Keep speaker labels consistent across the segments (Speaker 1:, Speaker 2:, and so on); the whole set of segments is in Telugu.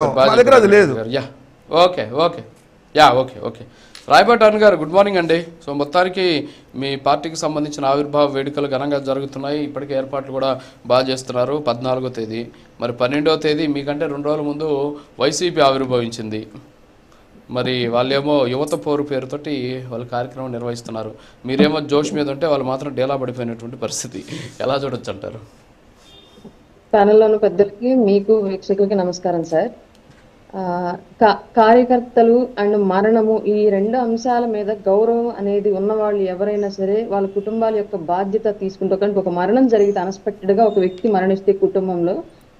Speaker 1: మా దగ్గర అది లేదు.
Speaker 2: Yeah okay okay yeah okay okay Rayapati Arun గారు గుడ్ మార్నింగ్ అండి. సో మొత్తానికి మీ పార్టీకి సంబంధించిన ఆవిర్భావ వేడుకలు ఘనంగా జరుగుతున్నాయి. ఇప్పటికే ఏర్పాట్లు కూడా బాగా చేస్తున్నారు. 14వ తేదీ మరి 12వ తేదీ మీకంటే 2 రోజుల ముందు వైసీపీ ఆవిర్భవించింది. మరి వాళ్ళేమో యువత పోరు పేరుతోటి వాళ్ళు కార్యక్రమం నిర్వహిస్తున్నారు. మీరేమో జోష్ మీద ఉంటే వాళ్ళు మాత్రం డేలా పడిపోయినటువంటి పరిస్థితి. ఎలా చూడొచ్చు అంటారు?
Speaker 3: ప్యానెల్లోని పెద్దలకి మీకు వీక్షకులకి నమస్కారం సార్. కార్యకర్తలు అండ్ మరణము ఈ రెండు అంశాల మీద గౌరవం అనేది ఉన్నవాళ్ళు ఎవరైనా సరే వాళ్ళ కుటుంబాల యొక్క బాధ్యత తీసుకుంటూ, కానీ ఒక మరణం జరిగితే అన్ఎక్స్పెక్టెడ్ గా ఒక వ్యక్తి మరణిస్తే కుటుంబంలో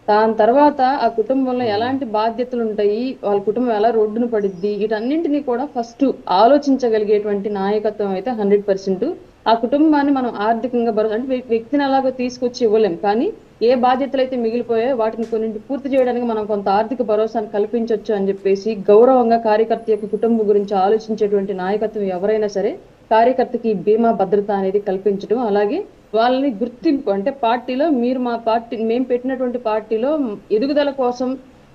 Speaker 3: దాని తర్వాత ఆ కుటుంబంలో ఎలాంటి బాధ్యతలు ఉంటాయి, వాళ్ళ కుటుంబం ఎలా రోడ్డున పడిద్ది, వీటన్నింటినీ కూడా ఫస్ట్ ఆలోచించగలిగేటువంటి నాయకత్వం అయితే 100%. ఆ కుటుంబాన్ని మనం ఆర్థికంగా భరోసా అంటే వ్యక్తిని అలాగో తీసుకొచ్చి ఇవ్వలేం, కానీ ఏ బాధ్యతలు అయితే మిగిలిపోయాయో వాటిని కొన్నింటి పూర్తి చేయడానికి మనం కొంత ఆర్థిక భరోసాను కల్పించవచ్చు అని చెప్పేసి గౌరవంగా కార్యకర్త యొక్క కుటుంబం గురించి ఆలోచించేటువంటి నాయకత్వం ఎవరైనా సరే కార్యకర్తకి బీమా భద్రత అనేది కల్పించడం, అలాగే వాళ్ళని గుర్తింపు అంటే పార్టీలో మీరు మా పార్టీ మేము పెట్టినటువంటి పార్టీలో ఎదుగుదల కోసం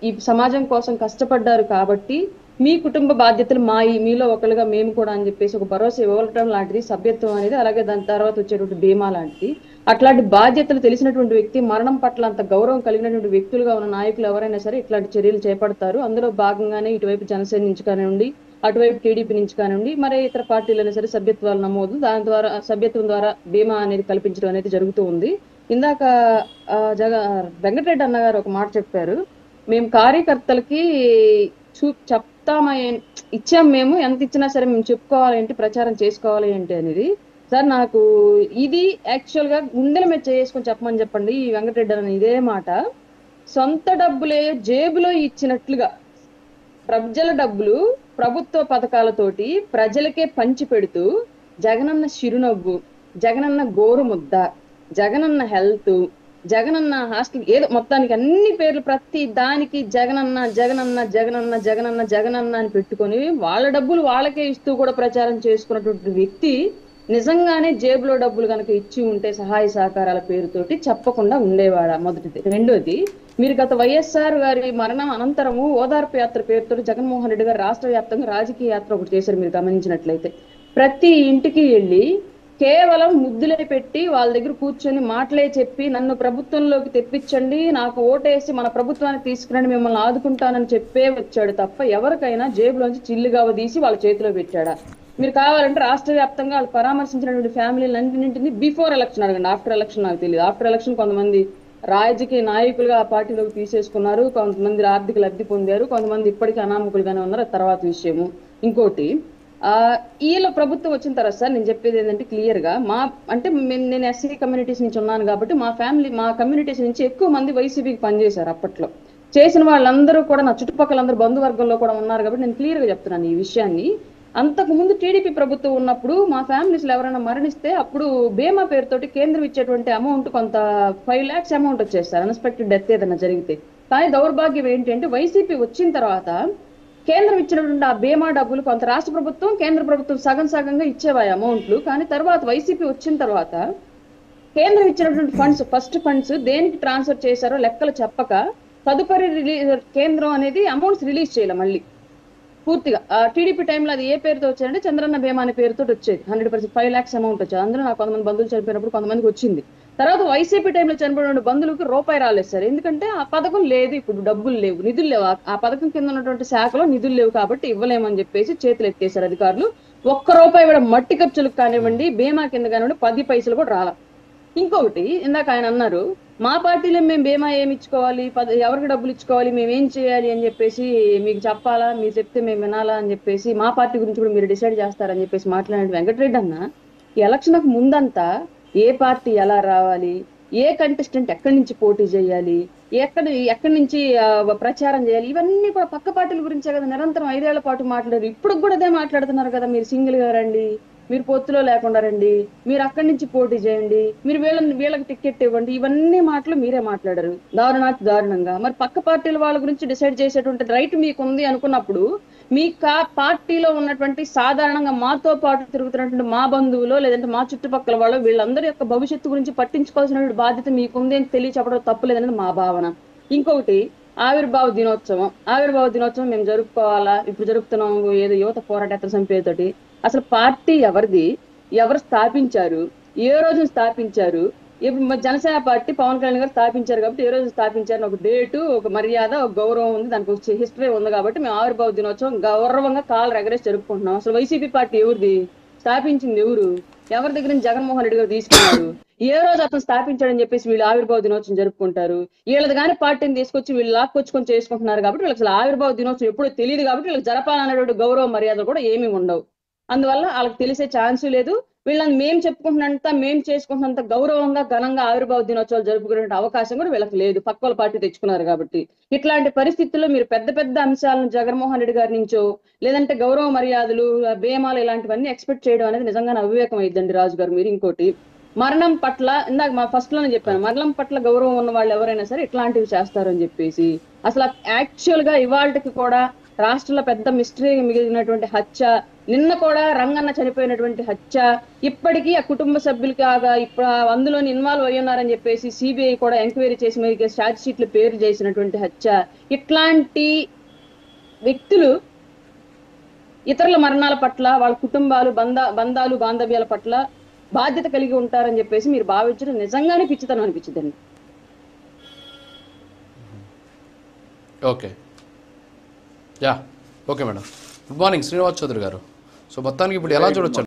Speaker 3: ఈ సమాజం కోసం కష్టపడ్డారు కాబట్టి మీ కుటుంబ బాధ్యతలు మీలో ఒకరుగా మేము కూడా అని చెప్పేసి ఒక భరోసా ఇవ్వటం లాంటిది సభ్యత్వం అనేది, అలాగే దాని తర్వాత వచ్చేటువంటి బీమా లాంటిది. అట్లాంటి బాధ్యతలు తెలిసినటువంటి వ్యక్తి మరణం పట్ల అంత గౌరవం కలిగినటువంటి వ్యక్తులుగా ఉన్న నాయకులు ఎవరైనా సరే ఇట్లాంటి చర్యలు చేపడతారు. అందులో భాగంగానే ఇటువైపు జనసేన నుంచి కానివ్వండి, అటువైపు టీడీపీ నుంచి కానివ్వండి, మరి ఇతర పార్టీలైనా సరే సభ్యత్వాలు నమోదు, దాని ద్వారా సభ్యత్వం ద్వారా బీమా అనేది కల్పించడం అనేది జరుగుతూ ఉంది. ఇందాక వెంకటరెడ్డి అన్నగారు ఒక మాట చెప్పారు, మేము కార్యకర్తలకి ఇచ్చాం, మేము ఎంత ఇచ్చినా సరే మేము చెప్పుకోవాలి ఏంటి, ప్రచారం చేసుకోవాలి ఏంటి అనేది. సార్ నాకు ఇది యాక్చువల్ గా గుండెల మీద చేసుకొని చెప్పమని చెప్పండి ఈ వెంకటరెడ్డి అని ఇదే మాట. సొంత డబ్బులే జేబులో ఇచ్చినట్లుగా ప్రజల డబ్బులు ప్రభుత్వ పథకాలతోటి ప్రజలకే పంచి పెడుతూ జగనన్న చిరునవ్వు, జగనన్న గోరుముద్ద, జగనన్న హెల్త్, జగనన్న హాస్టల్, ఏదో మొత్తానికి అన్ని పేర్లు ప్రతి దానికి జగనన్న జగనన్న జగనన్న జగనన్న జగనన్న అని పెట్టుకొని వాళ్ళ డబ్బులు వాళ్ళకే ఇస్తూ కూడా ప్రచారం చేసుకున్నటువంటి వ్యక్తి నిజంగానే జేబులో డబ్బులు కనుక ఇచ్చి ఉంటే సహాయ సహకారాల పేరుతోటి చెప్పకుండా ఉండేవాడా? మొదటిది. రెండోది, మీరు గత వైఎస్ఆర్ గారి మరణం అనంతరము ఓదార్పు యాత్ర పేరుతో జగన్మోహన్ రెడ్డి గారు రాష్ట్ర వ్యాప్తంగా రాజకీయ యాత్ర ఒకటి చేశారు. మీరు గమనించినట్లయితే ప్రతి ఇంటికి వెళ్ళి కేవలం ముద్దులే పెట్టి వాళ్ళ దగ్గర కూర్చొని మాటలే చెప్పి నన్ను ప్రభుత్వంలోకి తెప్పించండి, నాకు ఓటేసి మన ప్రభుత్వాన్ని తీసుకురండి, మిమ్మల్ని ఆదుకుంటానని చెప్పే వచ్చాడు తప్ప ఎవరికైనా జేబులోంచి చిల్లుగావ తీసి వాళ్ళ చేతిలో పెట్టాడా? మీరు కావాలంటే రాష్ట్ర వ్యాప్తంగా వాళ్ళు పరామర్శించినటువంటి ఫ్యామిలీలన్నింటినీ బిఫోర్ ఎలక్షన్ అడగండి, ఆఫ్టర్ ఎలక్షన్ నాకు తెలియదు. ఆఫ్టర్ ఎలక్షన్ కొంతమంది రాజకీయ నాయకులుగా ఆ పార్టీలోకి తీసేసుకున్నారు, కొంతమంది ఆర్థిక లబ్ధి పొందారు, కొంతమంది ఇప్పటికీ అనామకులుగానే ఉన్నారు, తర్వాత విషయము. ఇంకోటి, ఈలో ప్రభుత్వం వచ్చిన తర్వాత సార్ నేను చెప్పేది ఏంటంటే క్లియర్ గా నేను ఎస్సీ కమ్యూనిటీస్ నుంచి ఉన్నాను కాబట్టి మా కమ్యూనిటీస్ నుంచి ఎక్కువ మంది వైసీపీకి పనిచేశారు. అప్పట్లో చేసిన వాళ్ళందరూ కూడా నా చుట్టుపక్కలందరూ బంధువర్గంలో కూడా ఉన్నారు కాబట్టి నేను క్లియర్ గా చెప్తున్నాను ఈ విషయాన్ని. అంతకు ముందు టీడీపీ ప్రభుత్వం ఉన్నప్పుడు మా ఫ్యామిలీస్ లో ఎవరైనా మరణిస్తే అప్పుడు బీమా పేరుతోటి కేంద్రం ఇచ్చేటువంటి అమౌంట్ కొంత 5 lakhs అమౌంట్ వచ్చేస్తారు అన్ఎక్స్పెక్టెడ్ డెత్ ఏదైనా జరిగితే. కానీ దౌర్భాగ్యం ఏంటంటే వైసీపీ వచ్చిన తర్వాత కేంద్రం ఇచ్చినటువంటి ఆ బీమా డబ్బులు కొంత రాష్ట్ర ప్రభుత్వం కేంద్ర ప్రభుత్వం సగం సగంగా ఇచ్చేవాయి అమౌంట్లు. కానీ తర్వాత వైసీపీ వచ్చిన తర్వాత కేంద్రం ఇచ్చినటువంటి ఫస్ట్ ఫండ్స్ దేనికి ట్రాన్స్ఫర్ చేశారో లెక్కలు చెప్పక తదుపరి కేంద్రం అనేది అమౌంట్స్ రిలీజ్ చేయాలి మళ్ళీ పూర్తిగా. టీడీపీ టైంలో అది ఏ పేరుతో వచ్చారంటే చంద్రన్న బీమా అనే పేరుతో వచ్చేది. 100% 5 lakhs అమౌంట్ వచ్చేది. అందులో నాకు కొంతమంది బంధువులు చనిపోయినప్పుడు కొంతమందికి వచ్చింది. తర్వాత వైసీపీ టైంలో చనిపోయిన బంధువులకు రూపాయి రాలేదు సార్, ఎందుకంటే ఆ పథకం లేదు, ఇప్పుడు డబ్బులు లేవు, నిధులు లేవు, ఆ పథకం కింద ఉన్నటువంటి శాఖలో నిధులు లేవు కాబట్టి ఇవ్వలేమని చెప్పేసి చేతులు ఎత్తేసారు అధికారులు. ₹1 కూడా మట్టి ఖర్చులకు కానివ్వండి, బీమా కింద కానివ్వండి 10 పైసలు కూడా రాల. ఇంకొకటి, ఇందాక ఆయన అన్నారు మా పార్టీలో మేము బీమా ఏమి ఇచ్చుకోవాలి, ఎవరికి డబ్బులు ఇచ్చుకోవాలి, మేము ఏం చేయాలి అని చెప్పేసి మీకు చెప్పాలా, మీరు చెప్తే మేము వినాలా అని చెప్పేసి మా పార్టీ గురించి కూడా మీరు డిసైడ్ చేస్తారని చెప్పేసి మాట్లాడిన వెంకటరెడ్డి అన్న, ఎలక్షన్కు ముందంతా ఏ పార్టీ ఎలా రావాలి, ఏ కంటెస్టెంట్ ఎక్కడి నుంచి పోటీ చేయాలి, ఎక్కడి నుంచి ప్రచారం చేయాలి, ఇవన్నీ కూడా పక్క పార్టీల గురించే కదా నిరంతరం 5 ఏళ్ల పాటు మాట్లాడారు. ఇప్పుడు కూడా అదే మాట్లాడుతున్నారు కదా, మీరు సింగిల్ గా రండి, మీరు పొత్తులో లేకుండా రండి, మీరు అక్కడి నుంచి పోటీ చేయండి, మీరు వీళ్ళకి టికెట్ ఇవ్వండి, ఇవన్నీ మాటలు మీరే మాట్లాడారు దారుణంగా. మరి పక్క పార్టీల వాళ్ళ గురించి డిసైడ్ చేసేటువంటి రైట్ మీకు ఉంది అనుకున్నప్పుడు మీ పార్టీలో ఉన్నటువంటి సాధారణంగా మాతో పాటు తిరుగుతున్నటువంటి మా బంధువులో లేదంటే మా చుట్టుపక్కల వాళ్ళు వీళ్ళందరి యొక్క భవిష్యత్తు గురించి పట్టించుకోవాల్సిన బాధ్యత మీకుంది అని తెలియచెప్పడం తప్పులేదనేది మా భావన. ఇంకొకటి, ఆవిర్భావ దినోత్సవం మేము జరుపుకోవాలా? ఇప్పుడు జరుపుతున్నాం ఏదో యువత పోరాట సంపేతోటి. అసలు పార్టీ ఎవరిది? ఎవరు స్థాపించారు? ఏ రోజు స్థాపించారు? ఇప్పుడు జనసేన పార్టీ పవన్ కళ్యాణ్ గారు స్థాపించారు కాబట్టి ఏ రోజు స్థాపించారు ఒక డేటు, ఒక మర్యాద, ఒక గౌరవం ఉంది, దానికి ఒక హిస్టరీ ఉంది కాబట్టి మేము ఆవిర్భావ దినోత్సవం గౌరవంగా కాలు ఎగరేసి జరుపుకుంటున్నాం. అసలు వైసీపీ పార్టీ ఎవరిది? స్థాపించింది ఎవరు? ఎవరి దగ్గర నుంచి జగన్మోహన్ రెడ్డి గారు తీసుకున్నారు? ఏ రోజు అతను స్థాపించాడని చెప్పేసి వీళ్ళు ఆవిర్భావ దినోత్సవం జరుపుకుంటారు? వీళ్ళది కానీ పార్టీని తీసుకొచ్చి వీళ్ళు లాక్కొచ్చుకొని చేసుకుంటున్నారు కాబట్టి వీళ్ళకి అసలు ఆవిర్భావ దినోత్సవం ఎప్పుడో తెలియదు కాబట్టి వీళ్ళకి జరపాలనేటువంటి గౌరవ మర్యాదలు కూడా ఏమీ ఉండవు. అందువల్ల వాళ్ళకి తెలిసే ఛాన్సు లేదు. వీళ్ళని మేము చెప్పుకుంటున్నంత, మేము చేసుకుంటున్నంత గౌరవంగా ఘనంగా ఆవిర్భావ దినోత్సవాలు జరుపుకునే అవకాశం కూడా వీళ్ళకి లేదు, పక్క వాళ్ళ పార్టీ తెచ్చుకున్నారు కాబట్టి. ఇట్లాంటి పరిస్థితుల్లో మీరు పెద్ద పెద్ద అంశాలను జగన్మోహన్ రెడ్డి గారి నుంచో లేదంటే గౌరవ మర్యాదలు, భీమాలు ఇలాంటివన్నీ ఎక్స్పెక్ట్ చేయడం అనేది నిజంగానే అవివేకం అయిద్దండి రాజు గారు. మీరు ఇంకోటి, మరణం పట్ల ఇందాక మా ఫస్ట్ లోనే చెప్పాను, మరణం పట్ల గౌరవం ఉన్న వాళ్ళు ఎవరైనా సరే ఇట్లాంటివి చేస్తారని చెప్పేసి. అసలు యాక్చువల్ గా ఇవాళకి కూడా రాష్ట్రంలో పెద్ద మిస్టరీ మిగిలినటువంటి హత్య, నిన్న కూడా రంగన్న చనిపోయినటువంటి హత్య, ఇప్పటికీ ఆ కుటుంబ సభ్యులు కాగా ఇప్పుడు అందులోని ఇన్వాల్వ్ అయ్యి ఉన్నారని చెప్పేసి సిబిఐ కూడా ఎంక్వైరీ చేసి మరి ఛార్జ్ షీట్లు పేరు చేసినటువంటి హత్య. ఇట్లాంటి వ్యక్తులు ఇతరుల మరణాల పట్ల, వాళ్ళ కుటుంబాలు, బంధాలు బాంధవ్యాల పట్ల బాధ్యత కలిగి ఉంటారని చెప్పేసి మీరు భావించడం నిజంగానే పిచ్చితనం అనిపించిందండి.
Speaker 2: Okay, yeah, okay madam. Good morning Srinivas Chowdary గారు. సో మొత్తానికి ఇప్పుడు ఎలా చూడొచ్చు?